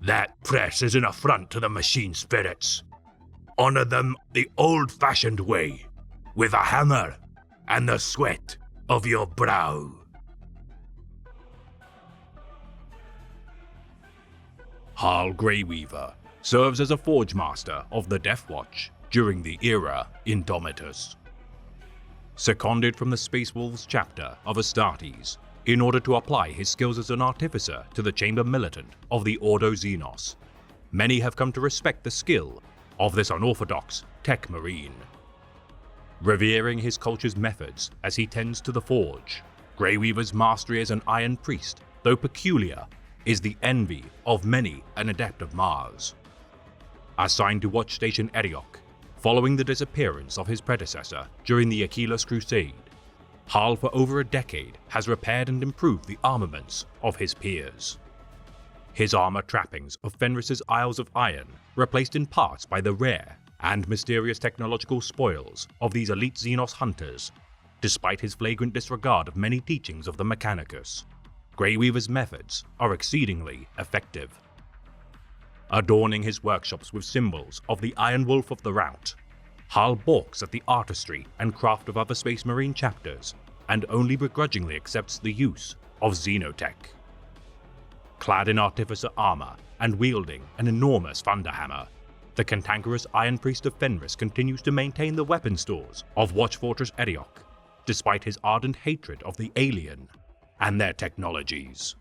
That press is an affront to the machine spirits. Honor them the old-fashioned way, with a hammer and the sweat of your brow. Harl Greyweaver serves as a Forgemaster of the Deathwatch during the era Indomitus. Seconded from the Space Wolves chapter of Astartes in order to apply his skills as an artificer to the Chamber Militant of the Ordo Xenos, many have come to respect the skill of this unorthodox Techmarine. Revering his culture's methods as he tends to the forge, Greyweaver's mastery as an Iron Priest, though peculiar, is the envy of many an adept of Mars. Assigned to watch Station Erioch, following the disappearance of his predecessor during the Achilles Crusade, Harl for over a decade has repaired and improved the armaments of his peers. His armor trappings of Fenris's Isles of Iron, replaced in parts by the rare and mysterious technological spoils of these elite Xenos hunters, despite his flagrant disregard of many teachings of the Mechanicus. Greyweaver's methods are exceedingly effective. Adorning his workshops with symbols of the Iron Wolf of the Rout, Harl balks at the artistry and craft of other Space Marine chapters, and only begrudgingly accepts the use of Xenotech. Clad in artificer armor and wielding an enormous thunderhammer, the cantankerous Iron Priest of Fenris continues to maintain the weapon stores of Watch Fortress Erioch, despite his ardent hatred of the alien and their technologies.